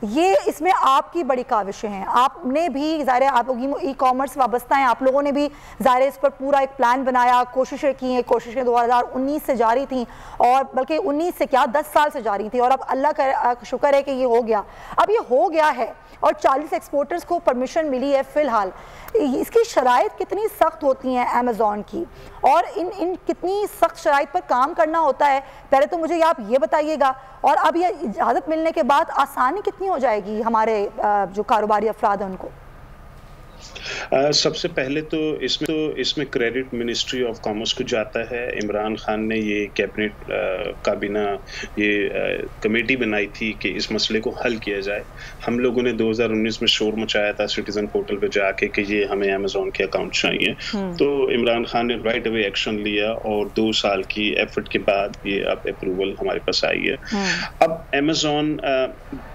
ये इसमें आपकी बड़ी काविशें हैं, आपने भी ज़ाहिर है आप लोग ई कॉमर्स वाबस्ता हैं, आप लोगों ने भी ज़ाहिर इस पर पूरा एक प्लान बनाया, कोशिशें की हैं, कोशिशें 2019 से जारी थी और बल्कि 19 से क्या 10 साल से जारी थी और अब अल्लाह का शुक्र है कि ये हो गया। अब ये हो गया है और 40 एक्सपोर्टर्स को परमिशन मिली है फ़िलहाल। इसकी शराइत कितनी सख्त होती हैं अमेज़ॉन की और इन कितनी सख्त शराइत पर काम करना होता है, पहले तो मुझे आप ये बताइएगा। और अब ये इजाज़त मिलने के बाद आसानी कितनी हो जाएगी हमारे जो कारोबारी अफराद हैं उनको? सबसे पहले तो इसमें क्रेडिट मिनिस्ट्री ऑफ कॉमर्स को जाता है। इमरान खान ने ये कैबिनेट काबीना ये कमेटी बनाई थी कि इस मसले को हल किया जाए। हम लोगों ने 2019 में शोर मचाया था सिटीजन पोर्टल पे जाके कि ये हमें अमेज़ॉन के अकाउंट चाहिए, तो इमरान खान ने राइट अवे एक्शन लिया और 2 साल की एफर्ट के बाद ये अब अप्रूवल हमारे पास आई है। अब अमेज़ॉन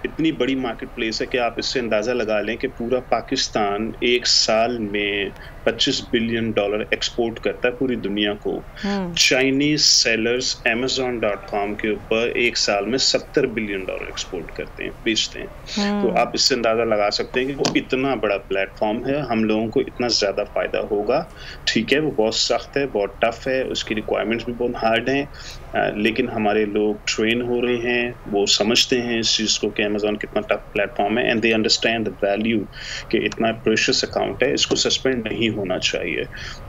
इतनी बड़ी मार्केट प्लेस है कि आप इससे अंदाज़ा लगा लें कि पूरा पाकिस्तान एक साल में $25 बिलियन एक्सपोर्ट करता है पूरी दुनिया को। चाइनीज सेलर्स Amazon.com के ऊपर एक साल में $70 बिलियन एक्सपोर्ट करते हैं, बेचते हैं। तो आप इससे अंदाजा लगा सकते हैं कि वो इतना बड़ा प्लेटफॉर्म है, हम लोगों को इतना ज्यादा फायदा होगा। ठीक है, वो बहुत सख्त है, बहुत टफ है, उसकी रिक्वायरमेंट्स भी बहुत हार्ड हैं, लेकिन हमारे लोग ट्रेन हो रहे हैं, वो समझते हैं इस चीज़ को कि अमेज़ॉन कितना टफ प्लेटफॉर्म है and they understand the value कि इतना प्रेशियस अकाउंट है, इसको सस्पेंड नहीं होना चाहिए।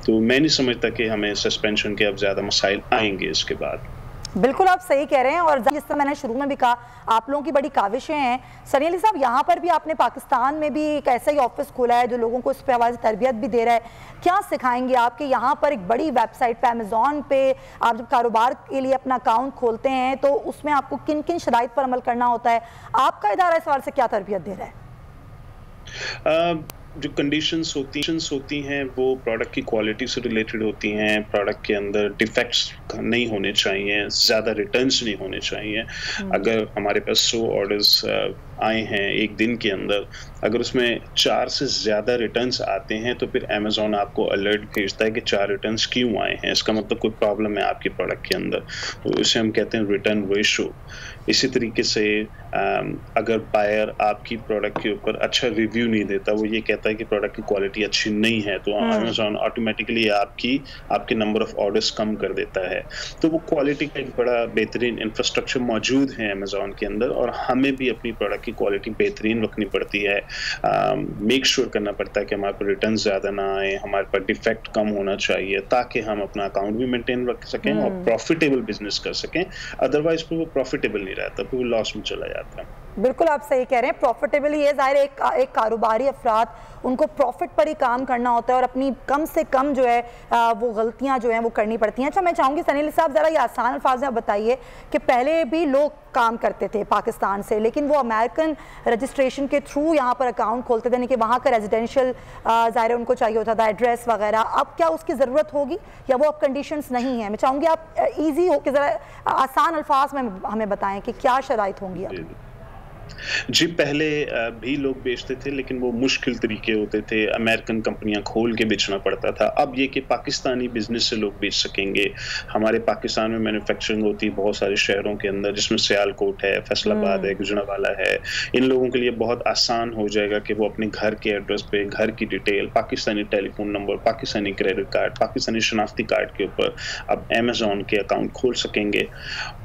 तो मैं नहीं समझता कि हमें सस्पेंशन के अब ज़्यादा मसाइल आएंगे इसके बाद। बिल्कुल आप सही कह रहे हैं और जिस तरह मैंने शुरू में भी कहा आप लोगों की बड़ी काविशें हैं। सनी अली साहब, यहाँ पर भी आपने पाकिस्तान में भी एक ऐसा ही ऑफिस खोला है जो लोगों को इस पे हवाले से तरबियत भी दे रहा है। क्या सिखाएंगे आपके यहाँ पर एक बड़ी वेबसाइट पे अमेज़ॉन पे आप जब कारोबार के लिए अपना अकाउंट खोलते हैं तो उसमें आपको किन किन शराइत पर अमल करना होता है? आपका इदारा इस हवाले से क्या तरबियत दे रहा है? जो कंडीशंस होती हैं वो प्रोडक्ट की क्वालिटी से रिलेटेड होती हैं। प्रोडक्ट के अंदर डिफेक्ट्स नहीं होने चाहिए, ज़्यादा रिटर्न्स नहीं होने चाहिए। अगर हमारे पास 100 ऑर्डर्स आए हैं एक दिन के अंदर, अगर उसमें 4 से ज़्यादा रिटर्न्स आते हैं तो फिर अमेज़ॉन आपको अलर्ट भेजता है कि 4 रिटर्न्स क्यों आए हैं, इसका मतलब कोई प्रॉब्लम है आपके प्रोडक्ट के अंदर, तो इसे हम कहते हैं रिटर्न रेशो। इसी तरीके से अगर बायर आपकी प्रोडक्ट के ऊपर अच्छा रिव्यू नहीं देता, वो ये कहता है कि प्रोडक्ट की क्वालिटी अच्छी नहीं है, तो अमेज़ॉन ऑटोमेटिकली आपके नंबर ऑफ ऑर्डर्स कम कर देता है। तो वो क्वालिटी का एक बड़ा बेहतरीन इंफ्रास्ट्रक्चर मौजूद है अमेज़ॉन के अंदर और हमें भी अपनी प्रोडक्ट की क्वालिटी बेहतरीन रखनी पड़ती है। मेक श्योर करना पड़ता है कि हमारे पर रिटर्न ज़्यादा ना आए, हमारे पर डिफेक्ट कम होना चाहिए ताकि हम अपना अकाउंट भी मेंटेन रख सकें और प्रॉफिटेबल बिजनेस कर सकें। अदरवाइज फिर वो प्रॉफिटेबल नहीं रहता, फिर वो लॉस में चला जाता है। बिल्कुल आप सही कह रहे हैं, प्रॉफिटेबल ये ज़ाहिर एक कारोबारी अफराद उनको प्रॉफिट पर ही काम करना होता है और अपनी कम से कम जो है वो गलतियां जो हैं वो करनी पड़ती हैं। अच्छा, मैं चाहूँगी सनी अली साहब ज़रा ये आसान अल्फाज में बताइए कि पहले भी लोग काम करते थे पाकिस्तान से, लेकिन वो अमेरिकन रजिस्ट्रेशन के थ्रू यहाँ पर अकाउंट खोलते थे, यानी कि वहाँ का रेजिडेंशियल ज़ाहिर उनको चाहिए होता था, एड्रेस वगैरह। अब क्या उसकी ज़रूरत होगी या वो अब कंडीशंस नहीं है? मैं चाहूँगी आप ईजी हो कि ज़रा आसान अल्फाज में हमें बताएं कि क्या शराइत होंगी अब। जी, पहले भी लोग बेचते थे लेकिन वो मुश्किल तरीके होते थे, अमेरिकन कंपनियां खोल के बेचना पड़ता था। अब ये कि पाकिस्तानी बिजनेस से लोग बेच सकेंगे। हमारे पाकिस्तान में मैन्युफैक्चरिंग होती है बहुत सारे शहरों के अंदर, जिसमें सियालकोट है, फैसलाबाद है, गुजरांवाला है। इन लोगों के लिए बहुत आसान हो जाएगा कि वो अपने घर के एड्रेस पे घर की detail, Pakistani telephone number, Pakistani credit card, Pakistani शनाख्ती कार्ड के ऊपर अब अमेज़ॉन के अकाउंट खोल सकेंगे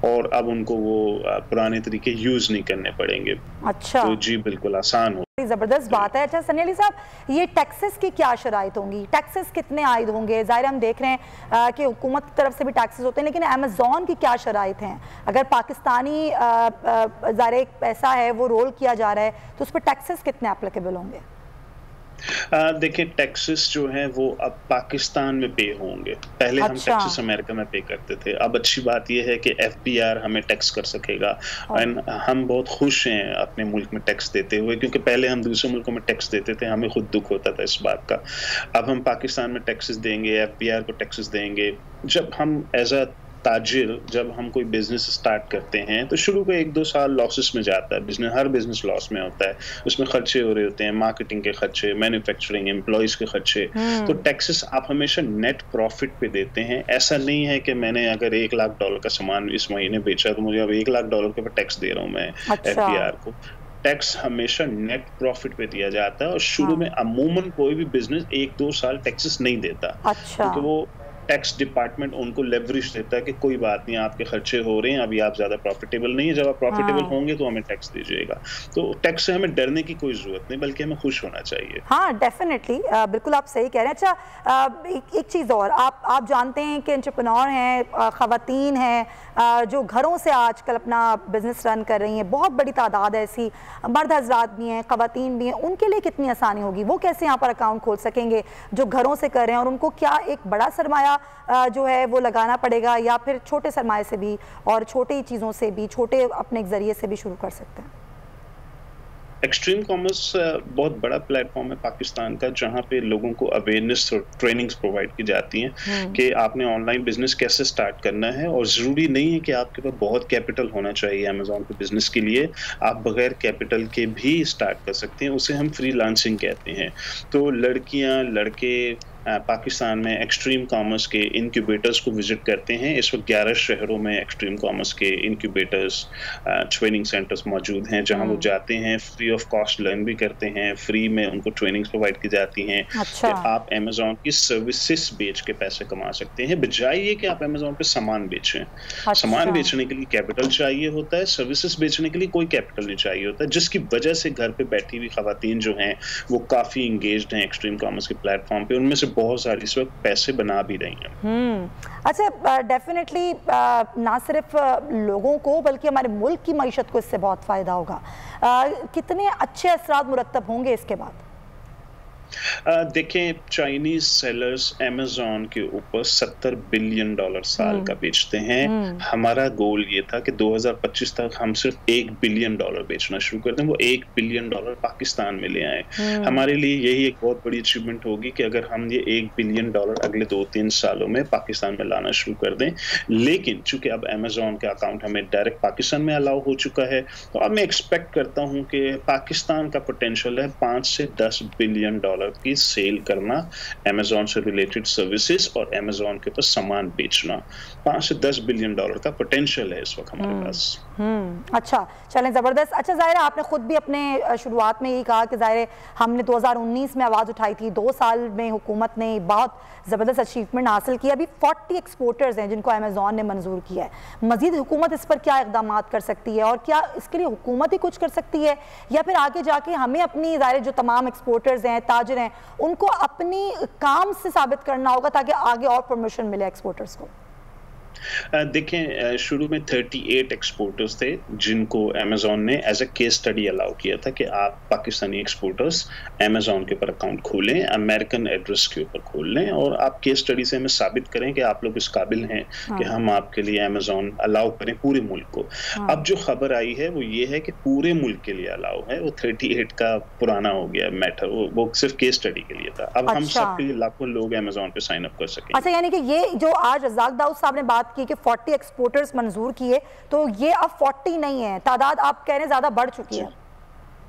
और अब उनको वो पुराने तरीके यूज नहीं करने पड़ेंगे। अच्छा, तो जी बिल्कुल आसान हो। जबरदस्त बात है। अच्छा सनी अली साहब, ये टैक्सेस की क्या शराइत होंगी? टैक्सेस कितने आयद होंगे? ज़ाहिर हम देख रहे हैं कि हुकूमत की तरफ से भी टैक्सेस होते हैं, लेकिन अमेज़ॉन की क्या शराइत हैं? अगर पाकिस्तानी ज़ाहिर एक पैसा है वो रोल किया जा रहा है तो उस पर टैक्सेस कितने एप्लीकेबल होंगे? देखिए, टैक्सेस जो हैं वो अब पाकिस्तान में पे होंगे। पहले हम टैक्सेस अमेरिका में पे करते थे। अब अच्छी बात यह है कि FBI हमें टैक्स कर सकेगा एंड हम बहुत खुश हैं अपने मुल्क में टैक्स देते हुए, क्योंकि पहले हम दूसरे मुल्कों में टैक्स देते थे, हमें खुद दुख होता था इस बात का। अब हम पाकिस्तान में टैक्सेस देंगे, FBI को टैक्सेस देंगे। जब हम एज अ ताजिर जब हम कोई बिजनेस स्टार्ट करते हैं तो शुरू के 1-2 साल लॉसेस में जाता है बिजनेस, हर बिजनेस लॉस में होता है, उसमें खर्चे हो रहे होते हैं, मार्केटिंग के खर्चे, मैन्युफैक्चरिंग, एम्प्लॉयज के खर्चे। तो टैक्सेस आप हमेशा नेट प्रॉफिट पे देते हैं। ऐसा नहीं है कि मैंने अगर $1 लाख का सामान इस महीने बेचा तो मुझे अब $1 लाख के ऊपर टैक्स दे रहा हूँ मैं FBI को। टैक्स हमेशा नेट प्रॉफिट पे दिया जाता है और शुरू में अमूमन कोई भी बिजनेस 1-2 साल टैक्सेस नहीं देता, अच्छा। क्योंकि वो टैक्स डिपार्टमेंट उनको लेवरेज देता है कि कोई बात नहीं, आपके खर्चे हो रहे हैं, अभी आप ज्यादा प्रॉफिटेबल नहीं है, जब आप प्रॉफिटेबल होंगे तो हमें टैक्स दीजिएगा। तो टैक्स से हमें डरने की कोई जरूरत नहीं, बल्कि हमें खुश होना चाहिए। हाँ, डेफिनेटली, बिल्कुल आप सही कह रहे हैं। अच्छा, एक चीज़ और, आप जानते हैं कि एंटरप्रेन्योर हैं, ख़वातीन हैं जो घरों से आजकल अपना बिजनेस रन कर रही हैं, बहुत बड़ी तादाद ऐसी, मर्द हजरात भी हैं, ख़वातीन भी हैं, उनके लिए कितनी आसानी होगी? वो कैसे यहाँ पर अकाउंट खोल सकेंगे जो घरों से कर रहे हैं? और उनको क्या एक बड़ा सरमाया जो है वो लगाना पड़ेगा, या फिर छोटे सरमाए से भी और छोटी चीज़ों से भी, छोटे अपने जरिए से भी शुरू कर सकते हैं? एक्सट्रीम कॉमर्स बहुत बड़ा प्लेटफॉर्म है पाकिस्तान का, जहां पे लोगों को अवेयरनेस और ट्रेनिंग्स प्रोवाइड की जाती हैं कि आपने ऑनलाइन बिजनेस कैसे स्टार्ट करना है। और ज़रूरी नहीं है कि आपके पास बहुत कैपिटल होना चाहिए अमेज़ॉन के बिजनेस के लिए, आप बगैर कैपिटल के भी स्टार्ट कर सकते हैं, उसे हम फ्रीलांसिंग कहते हैं। तो लड़कियां, लड़के पाकिस्तान में एक्सट्रीम कॉमर्स के इंक्यूबेटर्स को विजिट करते हैं। इस वक्त 11 शहरों में एक्सट्रीम कॉमर्स के इंक्यूबेटर्स, ट्रेनिंग सेंटर्स मौजूद हैं, जहां वो जाते हैं, फ्री ऑफ कॉस्ट लर्न भी करते हैं, फ्री में उनको ट्रेनिंग्स प्रोवाइड की जाती हैं। अच्छा। कि आप अमेज़ॉन की सर्विसेज बेच के पैसे कमा सकते हैं, बजाय ये कि आप अमेज़ॉन पे सामान बेचें। अच्छा। सामान बेचने के लिए कैपिटल चाहिए होता है, सर्विसेज बेचने के लिए कोई कैपिटल नहीं चाहिए होता, जिसकी वजह से घर पे बैठी हुई खवातीन जो हैं वो काफी इंगेज्ड हैं एक्सट्रीम कॉमर्स के प्लेटफॉर्म पे, उनमें से बहुत सारी इस वक्त पैसे बना भी रही हैं। अच्छा, डेफिनेटली ना सिर्फ लोगों को बल्कि हमारे मुल्क की मईशत को इससे बहुत फ़ायदा होगा। कितने अच्छे असरात मुरत्तब होंगे इसके बाद? देखें, चाइनीज सेलर्स अमेज़ॉन के ऊपर $70 बिलियन साल का बेचते हैं। हमारा गोल ये था कि 2025 तक हम सिर्फ $1 बिलियन बेचना शुरू कर दें, वो $1 बिलियन पाकिस्तान में ले आए। हमारे लिए यही एक बहुत बड़ी अचीवमेंट होगी कि अगर हम ये $1 बिलियन अगले 2-3 सालों में पाकिस्तान में लाना शुरू कर दें। लेकिन चूंकि अब अमेज़ॉन का अकाउंट हमें डायरेक्ट पाकिस्तान में अलाउ हो चुका है, तो अब मैं एक्सपेक्ट करता हूँ कि पाकिस्तान का पोटेंशियल है 5 से 10 बिलियन की सेल करना, अमेज़ॉन से रिलेटेड सर्विसेज और अमेज़ॉन के ऊपर सामान बेचना। 5 से 10 बिलियन का पोटेंशियल है इस वक्त हमारे पास। अच्छा, चलें, ज़बरदस्त। अच्छा ज़ाहिर है, आपने खुद भी अपने शुरुआत में यही कहा कि ज़ाहिर है हमने 2019 में आवाज़ उठाई थी, 2 साल में हुकूमत ने बहुत ज़बरदस्त अचीवमेंट हासिल किया। अभी 40 एक्सपोर्टर्स हैं जिनको अमेज़ॉन ने मंजूर किया है। मज़ीद हुकूमत इस पर क्या इक़दाम कर सकती है, और क्या इसके लिए हुकूमत ही कुछ कर सकती है, या फिर आगे जाके हमें अपनी ज़ाहिर जो तमाम एक्सपोर्टर्स हैं, ताजिर हैं, उनको अपनी काम से साबित करना होगा ताकि आगे और प्रमोशन मिले एक्सपोर्टर्स को? देखें, शुरू में 38 एक्सपोर्टर्स थे जिनको अमेज़ॉन ने as a case study allow किया था कि आप पाकिस्तानी एक्सपोर्टर्स अमेज़ॉन के ऊपर अकाउंट खोलें, अमेरिकन एड्रेस के ऊपर खोल लें, और आप केस स्टडी से हमें साबित करें कि आप लोग इस काबिल हैं कि हम आपके लिए अमेज़ॉन अलाउ करें पूरे मुल्क को। अब जो खबर आई है वो ये है कि पूरे मुल्क के लिए अलाउ है, वो 38 का पुराना हो गया मैटर, वो सिर्फ केस स्टडी के लिए था। अब हम सबके लिए लाखों लोग अमेज़ॉन पे साइन अप कर सकें। अच्छा, यानी कि ये जो आज रज़ाक दाऊद साहब ने बात की कि 40 एक्सपोर्टर्स मंजूर किए, तो ये अब 40 नहीं है, तादाद आप कह रहे हैं ज्यादा बढ़ चुकी है?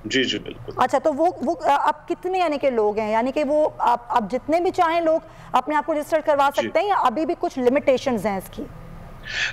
जी जी बिल्कुल। अच्छा, तो वो अब कितने यानी कि लोग हैं, यानी कि वो आप जितने भी चाहें लोग अपने आप को रजिस्टर करवा सकते हैं, या अभी भी कुछ लिमिटेशंस हैं इसकी?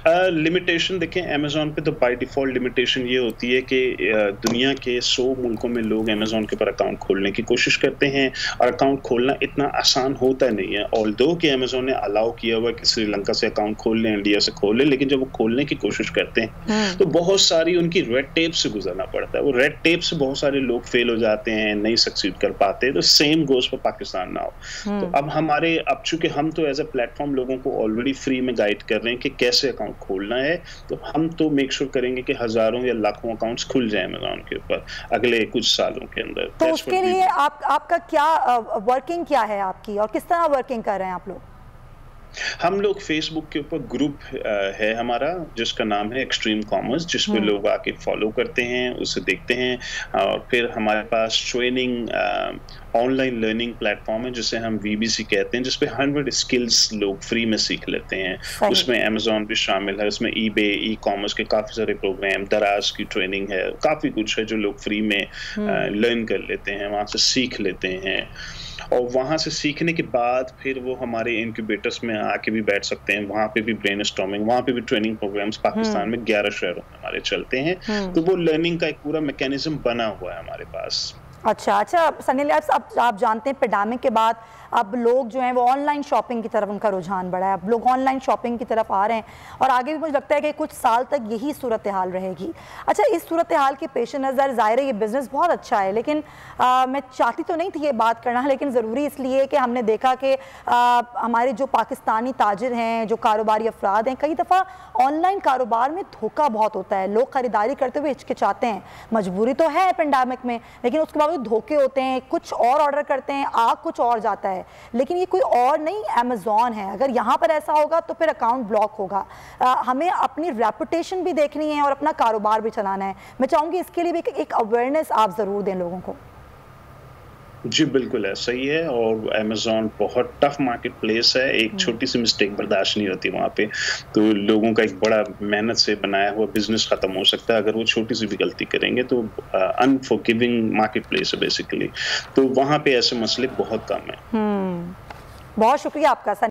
लिमिटेशन देखें, अमेज़ॉन पे तो बाय डिफ़ॉल्ट लिमिटेशन ये होती है कि दुनिया के 100 मुल्कों में लोग अमेज़ॉन के ऊपर अकाउंट खोलने की कोशिश करते हैं, और अकाउंट खोलना इतना आसान होता नहीं है। ऑल्दो कि अमेज़ॉन ने अलाउ किया हुआ कि श्रीलंका से अकाउंट खोल लें, इंडिया से खोल लें, लेकिन जब वो खोलने की कोशिश करते हैं तो बहुत सारी उनकी रेड टेप से गुजरना पड़ता है। वो रेड टेप से बहुत सारे लोग फेल हो जाते हैं, नहीं सक्सीड कर पाते। तो same goes for Pakistan now. तो अब चूंकि हम तो एज अ प्लेटफॉर्म लोगों को ऑलरेडी फ्री में गाइड कर रहे हैं कि कैसे अकाउंट खोलना है, तो हम तो मेक श्योर करेंगे कि हजारों या लाखों अकाउंट्स खुल जाए अमेज़ॉन के ऊपर अगले कुछ सालों के अंदर। तो उसके लिए आपका क्या वर्किंग क्या है आपकी, और किस तरह वर्किंग कर रहे हैं आप लोग? हम लोग फेसबुक के ऊपर ग्रुप है हमारा जिसका नाम है एक्सट्रीम कॉमर्स, जिसपे लोग आके फॉलो करते हैं, उसे देखते हैं। और फिर हमारे पास ट्रेनिंग ऑनलाइन लर्निंग प्लेटफॉर्म है जिसे हम VBC कहते हैं, जिसपे 100 स्किल्स लोग फ्री में सीख लेते हैं। उसमें अमेज़ॉन भी शामिल है, उसमें eBay, ई-कॉमर्स के काफ़ी सारे प्रोग्राम, दराज की ट्रेनिंग है, काफ़ी कुछ है जो लोग फ्री में लर्न कर लेते हैं, वहाँ से सीख लेते हैं। और वहाँ से सीखने के बाद फिर वो हमारे इंक्यूबेटर्स में हैं, आके भी बैठ सकते हैं, वहाँ पे भी ब्रेनस्टॉर्मिंग, वहाँ पे भी ट्रेनिंग प्रोग्राम्स पाकिस्तान में 11 शहरों में हमारे चलते हैं। तो वो लर्निंग का एक पूरा मैकेनिज्म बना हुआ है हमारे पास। अच्छा, सनी लियास, आप जानते हैं पेंडेमिक के बाद अब लोग जो हैं वो ऑनलाइन शॉपिंग की तरफ उनका रुझान बढ़ा है। अब लोग ऑनलाइन शॉपिंग की तरफ आ रहे हैं और आगे भी मुझे लगता है कि कुछ साल तक यही सूरत हाल रहेगी। अच्छा, इस सूरत हाल के पेश नज़र ज़ाहिर है ये बिज़नेस बहुत अच्छा है, लेकिन मैं चाहती तो नहीं थी ये बात करना, लेकिन ज़रूरी इसलिए कि हमने देखा कि हमारे जो पाकिस्तानी ताजिर हैं, जो कारोबारी अफराद हैं, कई दफ़ा ऑनलाइन कारोबार में धोखा बहुत होता है। लोग ख़रीदारी करते हुए हिचकिचाते हैं, मजबूरी तो है पेंडेमिक में, लेकिन उसके बावजूद धोखे होते हैं, कुछ और ऑर्डर करते हैं, आ कुछ और जाता है। लेकिन ये कोई और नहीं, अमेज़ॉन है। अगर यहाँ पर ऐसा होगा तो फिर अकाउंट ब्लॉक होगा। हमें अपनी रेपुटेशन भी देखनी है और अपना कारोबार भी चलाना है। मैं चाहूँगी इसके लिए भी एक अवेयरनेस आप ज़रूर दें लोगों को। जी बिल्कुल ऐसा ही है, और अमेज़ॉन बहुत टफ मार्केट प्लेस है। एक छोटी सी मिस्टेक बर्दाश्त नहीं होती वहाँ पे, तो लोगों का एक बड़ा मेहनत से बनाया हुआ बिजनेस खत्म हो सकता है अगर वो छोटी सी भी गलती करेंगे। तो अनफॉरगिविंग मार्केट प्लेस है बेसिकली, तो वहाँ पे ऐसे मसले बहुत कम है। बहुत शुक्रिया आपका।